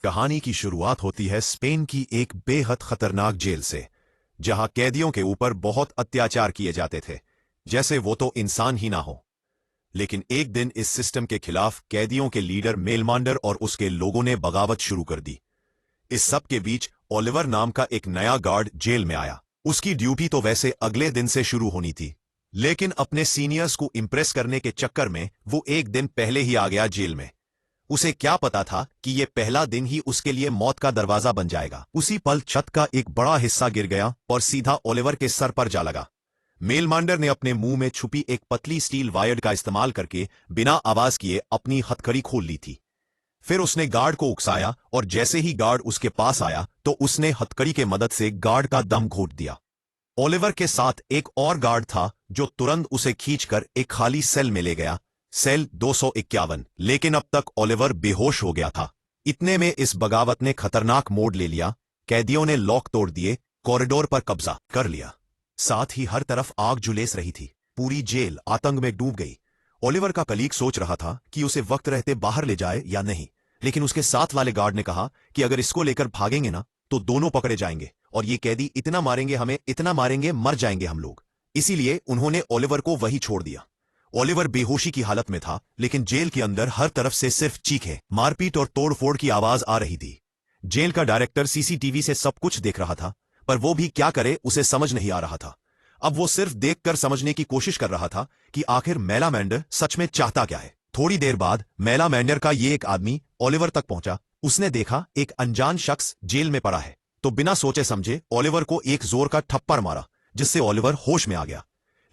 कहानी की शुरुआत होती है स्पेन की एक बेहद खतरनाक जेल से, जहां कैदियों के ऊपर बहुत अत्याचार किए जाते थे, जैसे वो तो इंसान ही ना हो। लेकिन एक दिन इस सिस्टम के खिलाफ कैदियों के लीडर मेलमांडर और उसके लोगों ने बगावत शुरू कर दी। इस सब के बीच ओलिवर नाम का एक नया गार्ड जेल में आया। उसकी ड्यूटी तो वैसे अगले दिन से शुरू होनी थी, लेकिन अपने सीनियर्स को इंप्रेस करने के चक्कर में वो एक दिन पहले ही आ गया जेल में। उसे क्या पता था कि यह पहला दिन ही उसके लिए मौत का दरवाजा बन जाएगा। उसी पल छत का एक बड़ा हिस्सा गिर गया और सीधा ओलिवर के सर पर जा लगा। मेलमांडर ने अपने मुंह में छुपी एक पतली स्टील वायर का इस्तेमाल करके बिना आवाज किए अपनी हथकड़ी खोल ली थी। फिर उसने गार्ड को उकसाया और जैसे ही गार्ड उसके पास आया तो उसने हथकड़ी के मदद से गार्ड का दम घोट दिया। ओलिवर के साथ एक और गार्ड था जो तुरंत उसे खींचकर एक खाली सेल में ले गया, सेल 251। लेकिन अब तक ओलिवर बेहोश हो गया था। इतने में इस बगावत ने खतरनाक मोड़ ले लिया। कैदियों ने लॉक तोड़ दिए, कॉरिडोर पर कब्जा कर लिया। साथ ही हर तरफ आग जुलेस रही थी। पूरी जेल आतंक में डूब गई। ओलिवर का कलीग सोच रहा था कि उसे वक्त रहते बाहर ले जाए या नहीं, लेकिन उसके साथ वाले गार्ड ने कहा कि अगर इसको लेकर भागेंगे ना तो दोनों पकड़े जाएंगे और ये कैदी इतना मारेंगे, हमें इतना मारेंगे, मर जाएंगे हम लोग। इसीलिए उन्होंने ओलिवर को वही छोड़ दिया। ओलिवर बेहोशी की हालत में था, लेकिन जेल के अंदर हर तरफ से सिर्फ चीखें, मारपीट और तोड़फोड़ की आवाज आ रही थी। जेल का डायरेक्टर सीसीटीवी से सब कुछ देख रहा था, पर वो भी क्या करे उसे समझ नहीं आ रहा था। अब वो सिर्फ देखकर समझने की कोशिश कर रहा था कि आखिर मेलामेंडर सच में चाहता क्या है। थोड़ी देर बाद मेलामेंडर का ये एक आदमी ओलिवर तक पहुंचा। उसने देखा एक अनजान शख्स जेल में पड़ा है, तो बिना सोचे समझे ओलिवर को एक जोर का थप्पड़ मारा, जिससे ओलिवर होश में आ गया।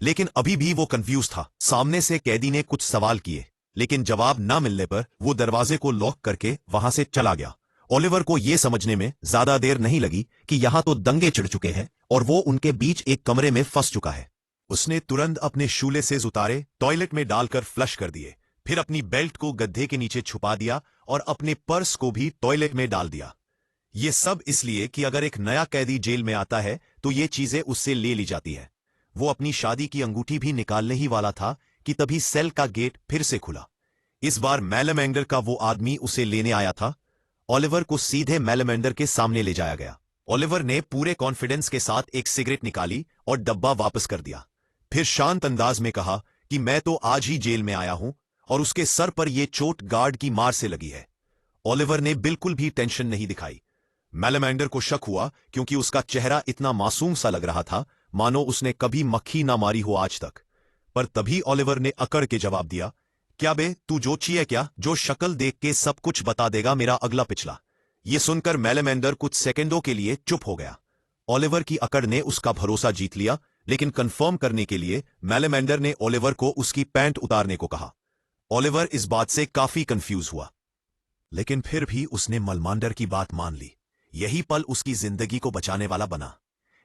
लेकिन अभी भी वो कंफ्यूज था। सामने से कैदी ने कुछ सवाल किए, लेकिन जवाब न मिलने पर वो दरवाजे को लॉक करके वहां से चला गया। ओलिवर को यह समझने में ज्यादा देर नहीं लगी कि यहां तो दंगे छिड़ चुके हैं और वो उनके बीच एक कमरे में फंस चुका है। उसने तुरंत अपने शूलेसेस उतारे, टॉयलेट में डालकर फ्लश कर दिए, फिर अपनी बेल्ट को गद्दे के नीचे छुपा दिया और अपने पर्स को भी टॉयलेट में डाल दिया। ये सब इसलिए कि अगर एक नया कैदी जेल में आता है तो ये चीजें उससे ले ली जाती है। वो अपनी शादी की अंगूठी भी निकालने ही वाला था कि तभी सेल का गेट फिर से खुला। इस बार मेलामेंडर का वो आदमी उसे लेने आया था। ओलिवर को सीधे मेलामेंडर के सामने ले जाया गया। ओलिवर ने पूरे कॉन्फिडेंस के साथ एक सिगरेट निकाली और डब्बा वापस कर दिया। फिर शांत अंदाज में कहा कि मैं तो आज ही जेल में आया हूं और उसके सर पर यह चोट गार्ड की मार से लगी है। ओलिवर ने बिल्कुल भी टेंशन नहीं दिखाई। मेलामेंडर को शक हुआ क्योंकि उसका चेहरा इतना मासूम सा लग रहा था, मानो उसने कभी मक्खी ना मारी हो आज तक। पर तभी ओलिवर ने अकड़ के जवाब दिया, क्या बे, तू जोची है क्या, जो शक्ल देख के सब कुछ बता देगा मेरा अगला पिछला। यह सुनकर मेलामेंडर कुछ सेकंडों के लिए चुप हो गया। ओलिवर की अकड़ ने उसका भरोसा जीत लिया, लेकिन कंफर्म करने के लिए मेलामेंडर ने ओलिवर को उसकी पैंट उतारने को कहा। ओलिवर इस बात से काफी कंफ्यूज हुआ, लेकिन फिर भी उसने मेलामेंडर की बात मान ली। यही पल उसकी जिंदगी को बचाने वाला बना।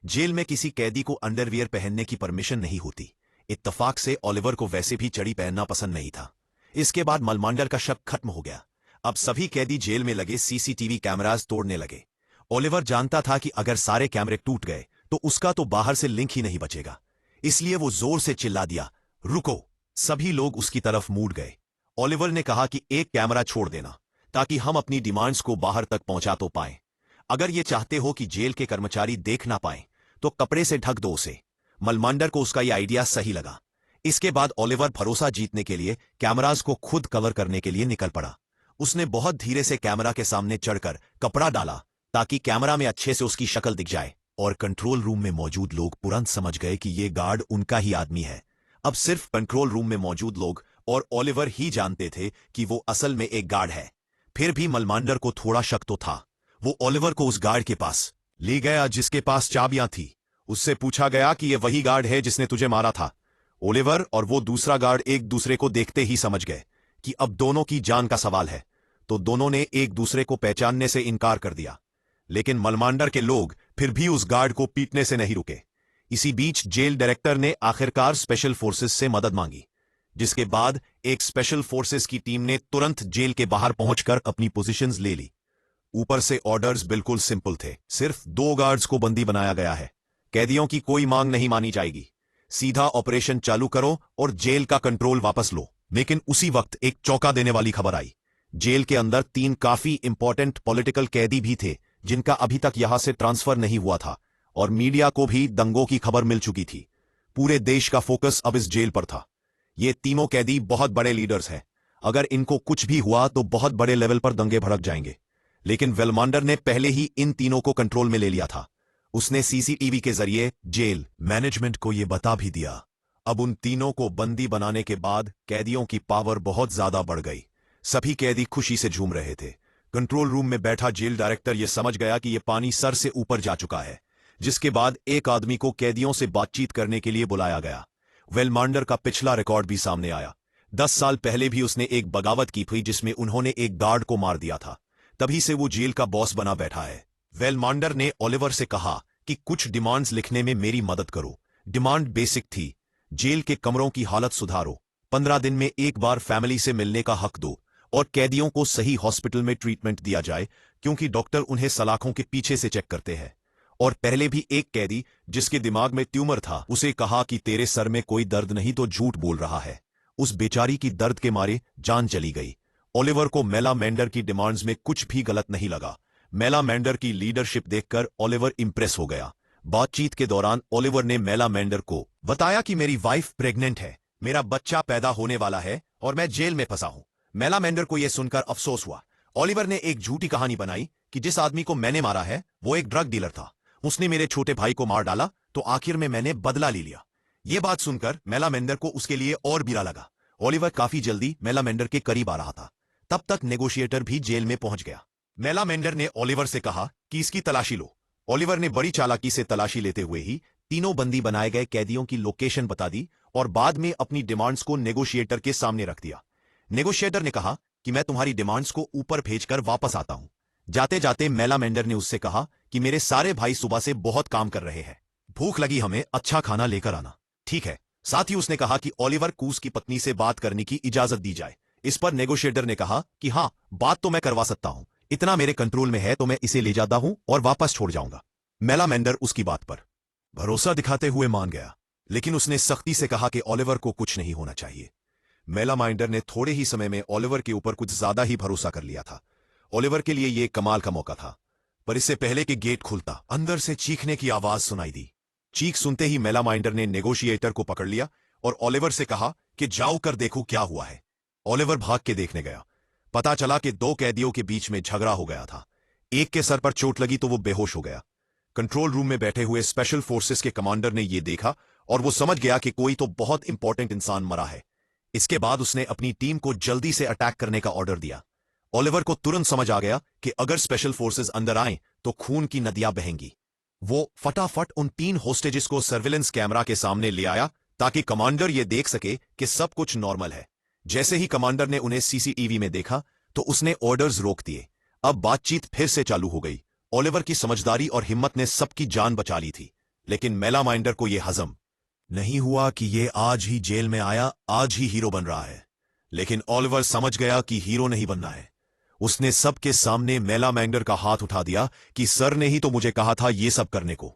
जेल में किसी कैदी को अंडरवियर पहनने की परमिशन नहीं होती। इत्तफाक से ओलिवर को वैसे भी चड़ी पहनना पसंद नहीं था। इसके बाद मेलामेंडर का शक खत्म हो गया। अब सभी कैदी जेल में लगे सीसीटीवी कैमरास तोड़ने लगे। ओलिवर जानता था कि अगर सारे कैमरे टूट गए तो उसका तो बाहर से लिंक ही नहीं बचेगा। इसलिए वो जोर से चिल्ला दिया, रुको। सभी लोग उसकी तरफ मुड़ गए। ओलिवर ने कहा कि एक कैमरा छोड़ देना ताकि हम अपनी डिमांड्स को बाहर तक पहुंचा तो पाएं। अगर ये चाहते हो कि जेल के कर्मचारी देख ना पाएं तो कपड़े से ढक दो उसे। मेलामेंडर को उसका यह आइडिया सही लगा। इसके बाद ओलिवर भरोसा जीतने के लिए कैमरास को खुद कवर करने के लिए निकल पड़ा। उसने बहुत धीरे से कैमरा के सामने चढ़कर कपड़ा डाला ताकि कैमरा में अच्छे से उसकी शक्ल दिख जाए, और कंट्रोल रूम में मौजूद लोग तुरंत समझ गए कि ये गार्ड उनका ही आदमी है। अब सिर्फ कंट्रोल रूम में मौजूद लोग और ओलिवर ही जानते थे कि वो असल में एक गार्ड है। फिर भी मेलामेंडर को थोड़ा शक तो था। वो ओलिवर को उस गार्ड के पास ले गया जिसके पास चाबियां थी। उससे पूछा गया कि यह वही गार्ड है जिसने तुझे मारा था। ओलिवर और वो दूसरा गार्ड एक दूसरे को देखते ही समझ गए कि अब दोनों की जान का सवाल है, तो दोनों ने एक दूसरे को पहचानने से इनकार कर दिया। लेकिन मेलामेंडर के लोग फिर भी उस गार्ड को पीटने से नहीं रुके। इसी बीच जेल डायरेक्टर ने आखिरकार स्पेशल फोर्सेस से मदद मांगी, जिसके बाद एक स्पेशल फोर्सेस की टीम ने तुरंत जेल के बाहर पहुंचकर अपनी पोजीशंस ले ली। ऊपर से ऑर्डर्स बिल्कुल सिंपल थे, सिर्फ 2 गार्ड्स को बंदी बनाया गया है। कैदियों की कोई मांग नहीं मानी जाएगी। सीधा ऑपरेशन चालू करो और जेल का कंट्रोल वापस लो। लेकिन उसी वक्त एक चौंका देने वाली खबर आई। जेल के अंदर 3 काफी इंपॉर्टेंट पॉलिटिकल कैदी भी थे जिनका अभी तक यहां से ट्रांसफर नहीं हुआ था, और मीडिया को भी दंगों की खबर मिल चुकी थी। पूरे देश का फोकस अब इस जेल पर था। ये तीनों कैदी बहुत बड़े लीडर्स हैं। अगर इनको कुछ भी हुआ तो बहुत बड़े लेवल पर दंगे भड़क जाएंगे। लेकिन वेलमांडर ने पहले ही इन तीनों को कंट्रोल में ले लिया था। उसने सीसीटीवी के जरिए जेल मैनेजमेंट को यह बता भी दिया। अब उन तीनों को बंदी बनाने के बाद कैदियों की पावर बहुत ज्यादा बढ़ गई। सभी कैदी खुशी से झूम रहे थे। कंट्रोल रूम में बैठा जेल डायरेक्टर यह समझ गया कि यह पानी सर से ऊपर जा चुका है, जिसके बाद एक आदमी को कैदियों से बातचीत करने के लिए बुलाया गया। वेलमांडर का पिछला रिकॉर्ड भी सामने आया। 10 साल पहले भी उसने एक बगावत की थी जिसमें उन्होंने एक गार्ड को मार दिया था। तभी से वो जेल का बॉस बना बैठा है। वेलमांडर ने ओलिवर से कहा कि कुछ डिमांड्स लिखने में मेरी मदद करो। डिमांड बेसिक थी, जेल के कमरों की हालत सुधारो, 15 दिन में एक बार फैमिली से मिलने का हक दो, और कैदियों को सही हॉस्पिटल में ट्रीटमेंट दिया जाए, क्योंकि डॉक्टर उन्हें सलाखों के पीछे से चेक करते हैं। और पहले भी एक कैदी जिसके दिमाग में ट्यूमर था, उसे कहा कि तेरे सर में कोई दर्द नहीं तो झूठ बोल रहा है। उस बेचारी की दर्द के मारे जान चली गई। ओलिवर को मेलामेंडर की डिमांड्स में कुछ भी गलत नहीं लगा। मेलामेंडर की लीडरशिप देखकर ओलिवर इंप्रेस हो गया। बातचीत के दौरान ओलिवर ने मेलामेंडर को बताया कि मेरी वाइफ प्रेग्नेंट है, मेरा बच्चा पैदा होने वाला है और मैं जेल में फंसा हूं। मेलामेंडर को यह सुनकर अफसोस हुआ। ओलिवर ने एक झूठी कहानी बनाई कि जिस आदमी को मैंने मारा है वो एक ड्रग डीलर था, उसने मेरे छोटे भाई को मार डाला, तो आखिर में मैंने बदला ले लिया। यह बात सुनकर मेलामेंडर को उसके लिए और बुरा लगा। ओलिवर काफी जल्दी मेलामेंडर के करीब आ रहा था। तब तक नेगोशिएटर भी जेल में पहुंच गया। मेलामेंडर ने ओलिवर से कहा कि इसकी तलाशी लो। ओलिवर ने बड़ी चालाकी से तलाशी लेते हुए ही तीनों बंदी बनाए गए कैदियों की लोकेशन बता दी और बाद में अपनी डिमांड्स को नेगोशिएटर के सामने रख दिया। नेगोशिएटर ने कहा कि मैं तुम्हारी डिमांड्स को ऊपर भेजकर वापस आता हूं। जाते जाते मेलामेंडर ने उससे कहा कि मेरे सारे भाई सुबह से बहुत काम कर रहे हैं, भूख लगी, हमें अच्छा खाना लेकर आना। ठीक है। साथ ही उसने कहा कि ओलिवर कूस की पत्नी से बात करने की इजाजत दी जाए। इस पर नेगोशिएटर ने कहा कि हां, बात तो मैं करवा सकता हूं, इतना मेरे कंट्रोल में है तो मैं इसे ले जाता हूं और वापस छोड़ जाऊंगा। मेलामेंडर उसकी बात पर भरोसा दिखाते हुए मान गया, लेकिन उसने सख्ती से कहा कि ओलिवर को कुछ नहीं होना चाहिए। मेलामेंडर ने थोड़े ही समय में ओलिवर के ऊपर कुछ ज्यादा ही भरोसा कर लिया था। ओलिवर के लिए यह कमाल का मौका था। पर इससे पहले कि गेट खुलता, अंदर से चीखने की आवाज सुनाई दी। चीख सुनते ही मेलामेंडर ने नेगोशिएटर को पकड़ लिया और ओलिवर से कहा कि जाओ कर देखो क्या हुआ है। ओलिवर भाग के देखने गया। पता चला कि 2 कैदियों के बीच में झगड़ा हो गया था। एक के सर पर चोट लगी तो वो बेहोश हो गया। कंट्रोल रूम में बैठे हुए स्पेशल फोर्सेस के कमांडर ने यह देखा और वो समझ गया कि कोई तो बहुत इंपॉर्टेंट इंसान मरा है। इसके बाद उसने अपनी टीम को जल्दी से अटैक करने का ऑर्डर दिया। ओलिवर को तुरंत समझ आ गया कि अगर स्पेशल फोर्सेस अंदर आएं तो खून की नदियां बहेंगी। वो फटाफट उन 3 होस्टेजेस को सर्विलेंस कैमरा के सामने ले आया ताकि कमांडर यह देख सके कि सब कुछ नॉर्मल है। जैसे ही कमांडर ने उन्हें सीसीटीवी में देखा तो उसने ऑर्डर्स रोक दिए। अब बातचीत फिर से चालू हो गई। ओलिवर की समझदारी और हिम्मत ने सबकी जान बचा ली थी, लेकिन मेलामेंडर को यह हजम नहीं हुआ कि यह आज ही जेल में आया, आज ही हीरो बन रहा है। लेकिन ओलिवर समझ गया कि हीरो नहीं बनना है। उसने सबके सामने मेलामेंडर का हाथ उठा दिया कि सर ने ही तो मुझे कहा था ये सब करने को।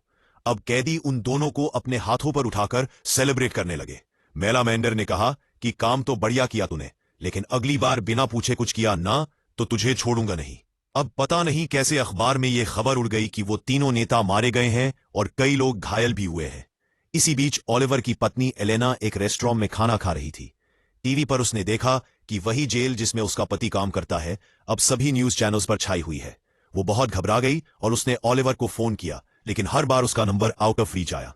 अब कैदी उन दोनों को अपने हाथों पर उठाकर सेलिब्रेट करने लगे। मेलामेंडर ने कहा कि काम तो बढ़िया किया तूने, लेकिन अगली बार बिना पूछे कुछ किया ना तो तुझे छोड़ूंगा नहीं। अब पता नहीं कैसे अखबार में यह खबर उड़ गई कि वो तीनों नेता मारे गए हैं और कई लोग घायल भी हुए हैं। इसी बीच ओलिवर की पत्नी एलेना एक रेस्टोरेंट में खाना खा रही थी। टीवी पर उसने देखा कि वही जेल जिसमें उसका पति काम करता है अब सभी न्यूज चैनल्स पर छाई हुई है। वो बहुत घबरा गई और उसने ओलिवर को फोन किया, लेकिन हर बार उसका नंबर आउट ऑफ रीच आया।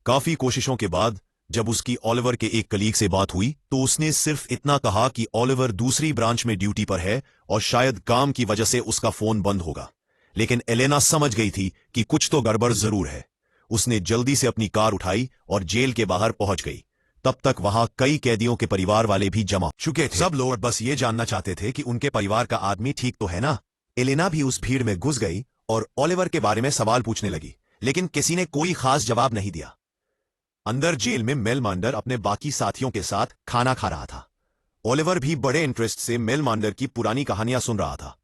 काफी कोशिशों के बाद जब उसकी ओलिवर के एक कलीग से बात हुई तो उसने सिर्फ इतना कहा कि ओलिवर दूसरी ब्रांच में ड्यूटी पर है और शायद काम की वजह से उसका फोन बंद होगा। लेकिन एलेना समझ गई थी कि कुछ तो गड़बड़ जरूर है। उसने जल्दी से अपनी कार उठाई और जेल के बाहर पहुंच गई। तब तक वहां कई कैदियों के परिवार वाले भी जमा चुके थे। सब लोग बस ये जानना चाहते थे कि उनके परिवार का आदमी ठीक तो है ना। एलेना भी उस भीड़ में घुस गई और ओलिवर के बारे में सवाल पूछने लगी, लेकिन किसी ने कोई खास जवाब नहीं दिया। अंदर जेल में मेलामेंडर अपने बाकी साथियों के साथ खाना खा रहा था। ओलिवर भी बड़े इंटरेस्ट से मेलामेंडर की पुरानी कहानियां सुन रहा था।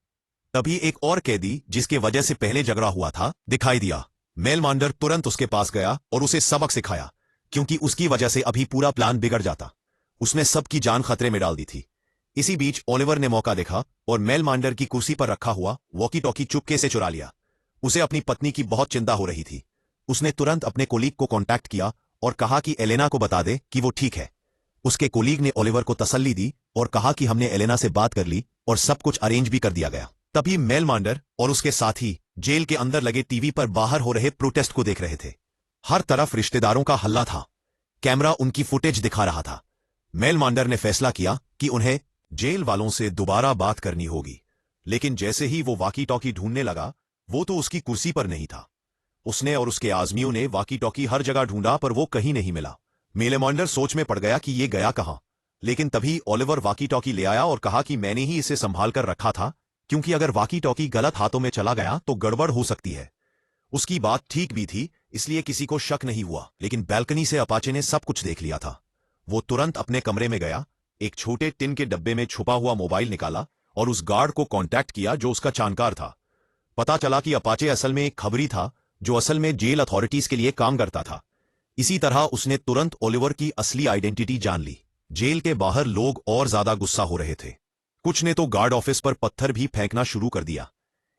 तभी एक और कैदी जिसके वजह से पहले झगड़ा हुआ था दिखाई दिया। मेलामेंडर तुरंत उसके पास गया और उसे सबक सिखाया, क्योंकि उसकी वजह से अभी पूरा प्लान बिगड़ जाता। उसने सबकी जान खतरे में डाल दी थी। इसी बीच ओलिवर ने मौका देखा और मेलमांडर की कुर्सी पर रखा हुआ वॉकी टॉकी चुपके से चुरा लिया। उसे अपनी पत्नी की बहुत चिंता हो रही थी। उसने तुरंत अपने कोलीग को कांटेक्ट किया और कहा कि एलेना को बता दे कि वो ठीक है। उसके कोलीग ने ओलिवर को तसल्ली दी और कहा कि हमने एलेना से बात कर ली और सब कुछ अरेंज भी कर दिया गया। तभी मेलमांडर और उसके साथी जेल के अंदर लगे टीवी पर बाहर हो रहे प्रोटेस्ट को देख रहे थे। हर तरफ रिश्तेदारों का हल्ला था। कैमरा उनकी फुटेज दिखा रहा था। मेलमांडर ने फैसला किया कि उन्हें जेल वालों से दोबारा बात करनी होगी। लेकिन जैसे ही वो वाकी टॉकी ढूंढने लगा, वो तो उसकी कुर्सी पर नहीं था। उसने और उसके आदमियों ने वाकी टॉकी हर जगह ढूंढा पर वो कहीं नहीं मिला। मेलमांडर सोच में पड़ गया कि ये गया कहां। लेकिन तभी ओलिवर वाकी टॉकी ले आया और कहा कि मैंने ही इसे संभाल कर रखा था, क्योंकि अगर वाकी टॉकी गलत हाथों में चला गया तो गड़बड़ हो सकती है। उसकी बात ठीक भी थी, इसलिए किसी को शक नहीं हुआ। लेकिन बैल्कनी से अपाचे ने सब कुछ देख लिया था। वो तुरंत अपने कमरे में गया, एक छोटे टिन के डब्बे में छुपा हुआ मोबाइल निकाला और उस गार्ड को कांटेक्ट किया जो उसका जानकार था। पता चला कि अपाचे असल में एक खबरी था जो असल में जेल अथॉरिटीज के लिए काम करता था। इसी तरह उसने तुरंत ओलिवर की असली आइडेंटिटी जान ली। जेल के बाहर लोग और ज्यादा गुस्सा हो रहे थे। कुछ ने तो गार्ड ऑफिस पर पत्थर भी फेंकना शुरू कर दिया।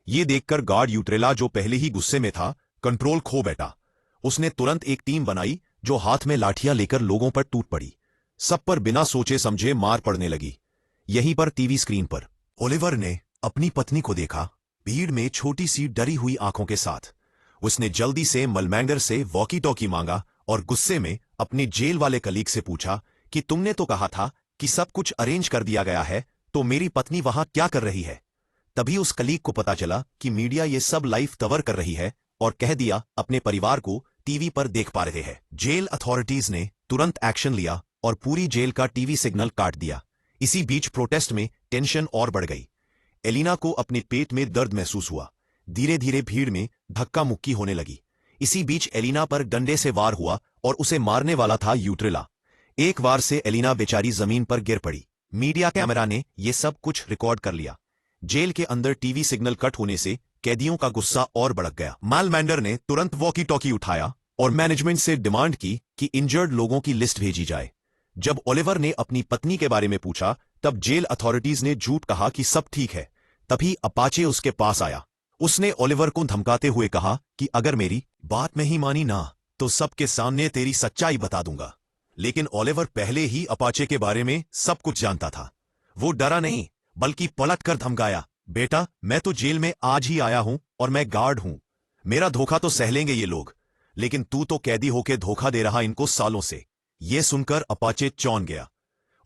ये देखकर गार्ड यूट्रेला, जो पहले ही गुस्से में था, कंट्रोल खो बैठा। उसने तुरंत एक टीम बनाई जो हाथ में लाठियां लेकर लोगों पर टूट पड़ी। सब पर बिना सोचे समझे मार पड़ने लगी। यहीं पर टीवी स्क्रीन पर ओलिवर ने अपनी पत्नी को देखा, भीड़ में छोटी सी डरी हुई आंखों के साथ। उसने जल्दी से मेलमांडर से वॉकी टॉकी मांगा और गुस्से में अपने जेल वाले कलीग से पूछा कि तुमने तो कहा था कि सब कुछ अरेंज कर दिया गया है, तो मेरी पत्नी वहां क्या कर रही है। तभी उस कलीग को पता चला कि मीडिया ये सब लाइव कवर कर रही है और कह दिया अपने परिवार को टीवी पर देख पा रहे हैं। जेल अथॉरिटीज ने तुरंत एक्शन लिया और पूरी जेल का टीवी सिग्नल काट दिया। इसी बीच प्रोटेस्ट में टेंशन और बढ़ गई। एलिना को अपने पेट में दर्द महसूस हुआ। धीरे धीरे भीड़ में धक्का मुक्की होने लगी। इसी बीच एलिना पर डंडे से वार हुआ और उसे मारने वाला था यूट्रेला। एक वार से एलिना बेचारी जमीन पर गिर पड़ी। मीडिया कैमरा ने यह सब कुछ रिकॉर्ड कर लिया। जेल के अंदर टीवी सिग्नल कट होने से कैदियों का गुस्सा और भड़क गया। मेलमांडर ने तुरंत वॉकी टॉकी उठाया और मैनेजमेंट से डिमांड की कि इंजर्ड लोगों की लिस्ट भेजी जाए। जब ओलिवर ने अपनी पत्नी के बारे में पूछा, तब जेल अथॉरिटीज ने झूठ कहा कि सब ठीक है। तभी अपाचे उसके पास आया। उसने ओलिवर को धमकाते हुए कहा कि अगर मेरी बात नहीं मानी ना, तो सबके सामने तेरी सच्चाई बता दूंगा। लेकिन ओलिवर पहले ही अपाचे के बारे में सब कुछ जानता था। वो डरा नहीं, बल्कि पलट कर धमकाया, बेटा मैं तो जेल में आज ही आया हूं और मैं गार्ड हूं। मेरा धोखा तो सह लेंगे ये लोग, लेकिन तू तो कैदी होके धोखा दे रहा इनको सालों से। यह सुनकर अपाचे चौंक गया।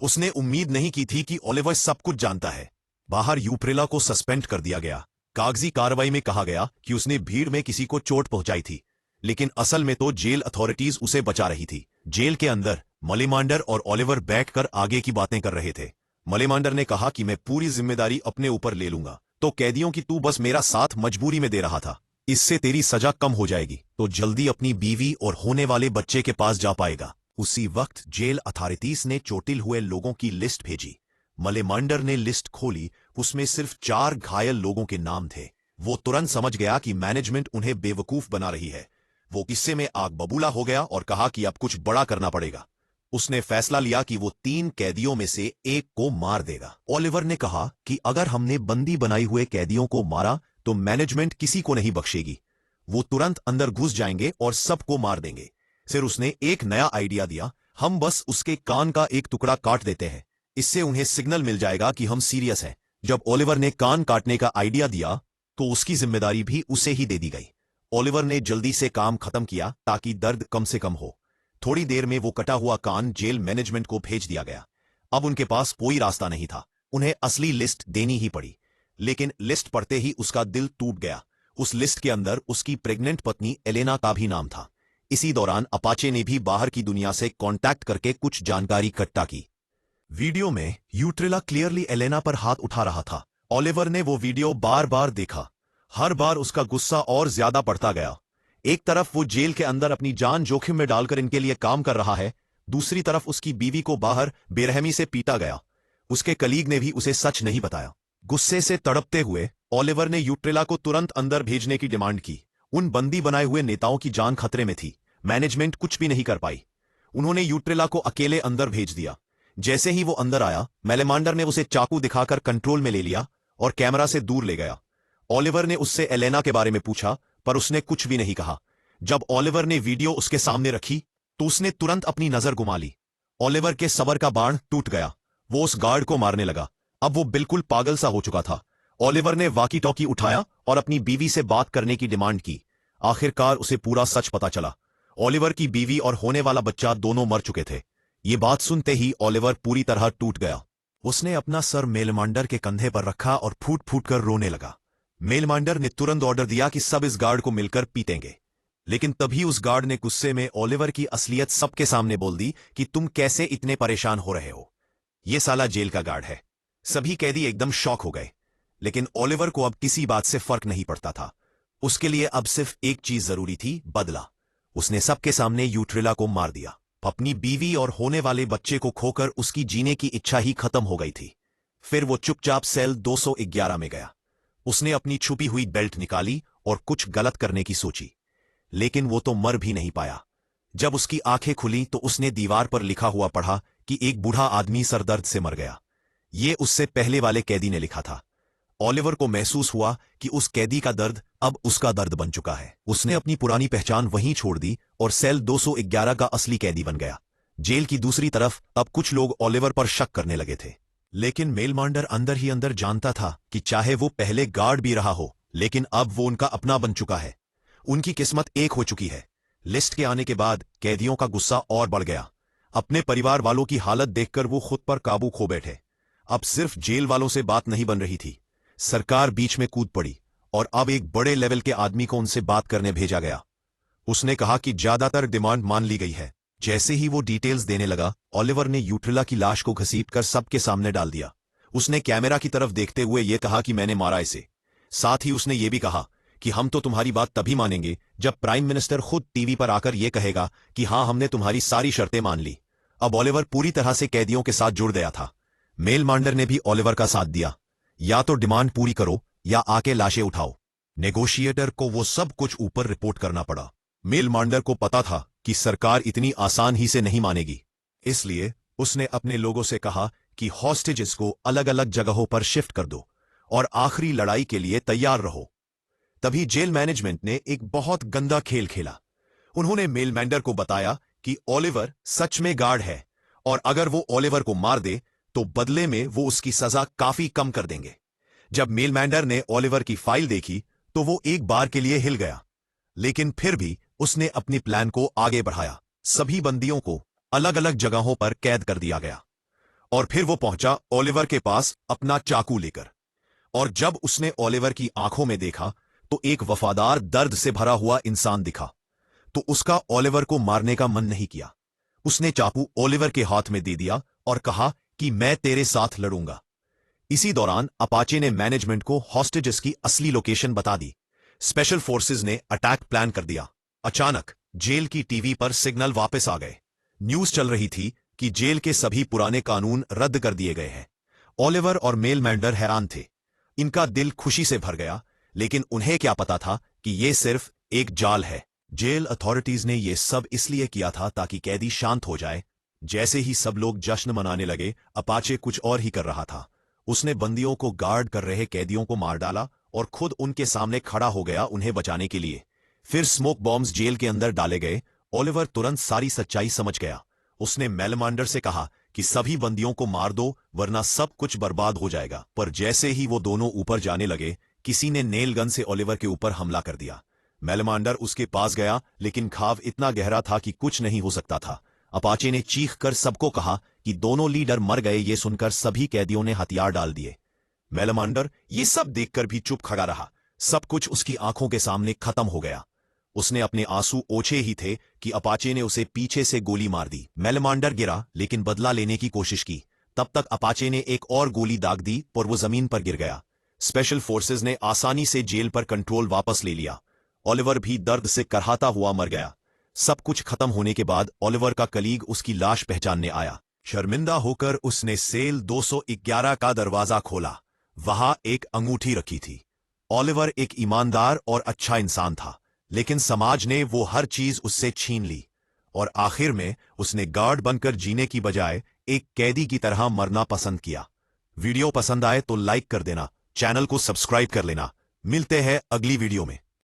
उसने उम्मीद नहीं की थी कि ओलिवर सब कुछ जानता है। बाहर यूट्रेला को सस्पेंड कर दिया गया। कागजी कार्रवाई में कहा गया कि उसने भीड़ में किसी को चोट पहुंचाई थी, लेकिन असल में तो जेल अथॉरिटीज उसे बचा रही थी। जेल के अंदर मेलमांडर और ओलिवर बैठकर आगे की बातें कर रहे थे। मेलमांडर ने कहा कि मैं पूरी जिम्मेदारी अपने ऊपर ले लूंगा, तो कैदियों की तू बस मेरा साथ मजबूरी में दे रहा था। इससे तेरी सजा कम हो जाएगी, तो जल्दी अपनी बीवी और होने वाले बच्चे के पास जा पाएगा। उसी वक्त जेल अथॉरिटीज ने चोटिल हुए लोगों की लिस्ट भेजी। मेलमांडर ने लिस्ट खोली, उसमें सिर्फ 4 घायल लोगों के नाम थे। वो तुरंत समझ गया कि मैनेजमेंट उन्हें बेवकूफ बना रही है। वो किस्से में आग बबूला हो गया और कहा कि अब कुछ बड़ा करना पड़ेगा। उसने फैसला लिया कि वो 3 कैदियों में से एक को मार देगा। ओलिवर ने कहा कि अगर हमने बंदी बनाई हुए कैदियों को मारा तो मैनेजमेंट किसी को नहीं बख्शेगी। वो तुरंत अंदर घुस जाएंगे और सबको मार देंगे। फिर उसने एक नया आइडिया दिया, हम बस उसके कान का एक टुकड़ा काट देते हैं। इससे उन्हें सिग्नल मिल जाएगा कि हम सीरियस हैं। जब ओलिवर ने कान काटने का आइडिया दिया तो उसकी जिम्मेदारी भी उसे ही दे दी गई। ओलिवर ने जल्दी से काम खत्म किया ताकि दर्द कम से कम हो। थोड़ी देर में वो कटा हुआ कान जेल मैनेजमेंट को भेज दिया गया। अब उनके पास कोई रास्ता नहीं था, उन्हें असली लिस्ट देनी ही पड़ी। लेकिन लिस्ट पढ़ते ही उसका दिल टूट गया। उस लिस्ट के अंदर उसकी प्रेग्नेंट पत्नी एलेना का भी नाम था। इसी दौरान अपाचे ने भी बाहर की दुनिया से कांटेक्ट करके कुछ जानकारी इकट्ठा की। वीडियो में यूट्रेला क्लियरली एलेना पर हाथ उठा रहा था। ओलिवर ने वो वीडियो बार बार देखा। हर बार उसका गुस्सा और ज्यादा बढ़ता गया। एक तरफ वो जेल के अंदर अपनी जान जोखिम में डालकर इनके लिए काम कर रहा है, दूसरी तरफ उसकी बीवी को बाहर बेरहमी से पीटा गया। उसके कलीग ने भी उसे सच नहीं बताया। गुस्से से तड़पते हुए ओलिवर ने यूट्रेला को तुरंत अंदर भेजने की डिमांड की। उन बंदी बनाए हुए नेताओं की जान खतरे में थी। मैनेजमेंट कुछ भी नहीं कर पाई। उन्होंने यूट्रेला को अकेले अंदर भेज दिया। जैसे ही वो अंदर आया, मेलेमांडर ने उसे चाकू दिखाकर कंट्रोल में ले लिया और कैमरा से दूर ले गया। ओलिवर ने उससे एलेना के बारे में पूछा, पर उसने कुछ भी नहीं कहा। जब ओलिवर ने वीडियो उसके सामने रखी तो उसने तुरंत अपनी नजर घुमा ली। ओलिवर के सबर का बाण टूट गया। वो उस गार्ड को मारने लगा। अब वो बिल्कुल पागल सा हो चुका था। ओलिवर ने वाकी टॉकी उठाया और अपनी बीवी से बात करने की डिमांड की। आखिरकार उसे पूरा सच पता चला। ओलिवर की बीवी और होने वाला बच्चा दोनों मर चुके थे। ये बात सुनते ही ओलिवर पूरी तरह टूट गया। उसने अपना सर मेलमांडर के कंधे पर रखा और फूट फूट कर रोने लगा। मेलमांडर ने तुरंत ऑर्डर दिया कि सब इस गार्ड को मिलकर पीटेंगे। लेकिन तभी उस गार्ड ने गुस्से में ओलिवर की असलियत सबके सामने बोल दी कि तुम कैसे इतने परेशान हो रहे हो। ये साला जेल का गार्ड है। सभी कैदी एकदम शॉक हो गए। लेकिन ओलिवर को अब किसी बात से फर्क नहीं पड़ता था। उसके लिए अब सिर्फ एक चीज जरूरी थी, बदला। उसने सबके सामने यूट्रिला को मार दिया। अपनी बीवी और होने वाले बच्चे को खोकर उसकी जीने की इच्छा ही खत्म हो गई थी। फिर वो चुपचाप सेल 211 में गया। उसने अपनी छुपी हुई बेल्ट निकाली और कुछ गलत करने की सोची, लेकिन वो तो मर भी नहीं पाया। जब उसकी आंखें खुली तो उसने दीवार पर लिखा हुआ पढ़ा कि एक बूढ़ा आदमी सरदर्द से मर गया। ये उससे पहले वाले कैदी ने लिखा था। ओलिवर को महसूस हुआ कि उस कैदी का दर्द अब उसका दर्द बन चुका है। उसने अपनी पुरानी पहचान वहीं छोड़ दी और सेल 211 का असली कैदी बन गया। जेल की दूसरी तरफ अब कुछ लोग ओलिवर पर शक करने लगे थे। लेकिन मेलमांडर अंदर ही अंदर जानता था कि चाहे वो पहले गार्ड भी रहा हो, लेकिन अब वो उनका अपना बन चुका है। उनकी किस्मत एक हो चुकी है। लिस्ट के आने के बाद कैदियों का गुस्सा और बढ़ गया। अपने परिवार वालों की हालत देखकर वो खुद पर काबू खो बैठे। अब सिर्फ जेल वालों से बात नहीं बन रही थी। सरकार बीच में कूद पड़ी और अब एक बड़े लेवल के आदमी को उनसे बात करने भेजा गया। उसने कहा कि ज्यादातर डिमांड मान ली गई है। जैसे ही वो डिटेल्स देने लगा, ओलिवर ने यूट्रिला की लाश को घसीटकर सबके सामने डाल दिया। उसने कैमरा की तरफ देखते हुए यह कहा कि मैंने मारा इसे। साथ ही उसने ये भी कहा कि हम तो तुम्हारी बात तभी मानेंगे जब प्राइम मिनिस्टर खुद टीवी पर आकर यह कहेगा कि हां, हमने तुम्हारी सारी शर्तें मान ली। अब ओलिवर पूरी तरह से कैदियों के साथ जुड़ गया था। मेलमांडर ने भी ओलिवर का साथ दिया। या तो डिमांड पूरी करो या आके लाशें उठाओ। नेगोशिएटर को वो सब कुछ ऊपर रिपोर्ट करना पड़ा। मेलमांडर को पता था कि सरकार इतनी आसान ही से नहीं मानेगी, इसलिए उसने अपने लोगों से कहा कि हॉस्टेजेस को अलग अलग जगहों पर शिफ्ट कर दो और आखिरी लड़ाई के लिए तैयार रहो। तभी जेल मैनेजमेंट ने एक बहुत गंदा खेल खेला। उन्होंने मेलमांडर को बताया कि ओलिवर सच में गार्ड है और अगर वो ओलिवर को मार दे तो बदले में वो उसकी सजा काफी कम कर देंगे। जब मेलमांडर ने ओलिवर की फाइल देखी तो वो एक बार के लिए हिल गया, लेकिन फिर भी उसने अपनी प्लान को आगे बढ़ाया। सभी बंदियों को अलग अलग जगहों पर कैद कर दिया गया और फिर वो पहुंचा ओलिवर के पास अपना चाकू लेकर। और जब उसने ओलिवर की आंखों में देखा तो एक वफादार, दर्द से भरा हुआ इंसान दिखा। तो उसका ओलिवर को मारने का मन नहीं किया। उसने चाकू ओलिवर के हाथ में दे दिया और कहा कि मैं तेरे साथ लड़ूंगा। इसी दौरान अपाचे ने मैनेजमेंट को हॉस्टेजेस की असली लोकेशन बता दी। स्पेशल फोर्सेस ने अटैक प्लान कर दिया। अचानक जेल की टीवी पर सिग्नल वापस आ गए। न्यूज चल रही थी कि जेल के सभी पुराने कानून रद्द कर दिए गए हैं। ओलिवर और मेलमांडर हैरान थे। इनका दिल खुशी से भर गया, लेकिन उन्हें क्या पता था कि यह सिर्फ एक जाल है। जेल अथॉरिटीज ने यह सब इसलिए किया था ताकि कैदी शांत हो जाए। जैसे ही सब लोग जश्न मनाने लगे, अपाचे कुछ और ही कर रहा था। उसने बंदियों को गार्ड कर रहे कैदियों को मार डाला और खुद उनके सामने खड़ा हो गया उन्हें बचाने के लिए। फिर स्मोक बॉम्ब्स जेल के अंदर डाले गए। ओलिवर तुरंत सारी सच्चाई समझ गया। उसने मेलमांडर से कहा कि सभी बंदियों को मार दो वरना सब कुछ बर्बाद हो जाएगा। पर जैसे ही वो दोनों ऊपर जाने लगे, किसी ने नेल गन से ओलिवर के ऊपर हमला कर दिया। मेलमांडर उसके पास गया, लेकिन घाव इतना गहरा था कि कुछ नहीं हो सकता था। अपाचे ने चीख कर सबको कहा कि दोनों लीडर मर गए। ये सुनकर सभी कैदियों ने हथियार डाल दिए। मेलमांडर ये सब देखकर भी चुप खड़ा रहा। सब कुछ उसकी आंखों के सामने खत्म हो गया। उसने अपने आंसू ओछे ही थे कि अपाचे ने उसे पीछे से गोली मार दी। मेलमांडर गिरा, लेकिन बदला लेने की कोशिश की। तब तक अपाचे ने एक और गोली दाग दी और वो जमीन पर गिर गया। स्पेशल फोर्सेज ने आसानी से जेल पर कंट्रोल वापस ले लिया। ओलिवर भी दर्द से करहाता हुआ मर गया। सब कुछ खत्म होने के बाद ओलिवर का कलीग उसकी लाश पहचानने आया। शर्मिंदा होकर उसने सेल 211 का दरवाजा खोला। वहां एक अंगूठी रखी थी। ओलिवर एक ईमानदार और अच्छा इंसान था, लेकिन समाज ने वो हर चीज उससे छीन ली और आखिर में उसने गार्ड बनकर जीने की बजाय एक कैदी की तरह मरना पसंद किया। वीडियो पसंद आए तो लाइक कर देना, चैनल को सब्सक्राइब कर लेना। मिलते हैं अगली वीडियो में।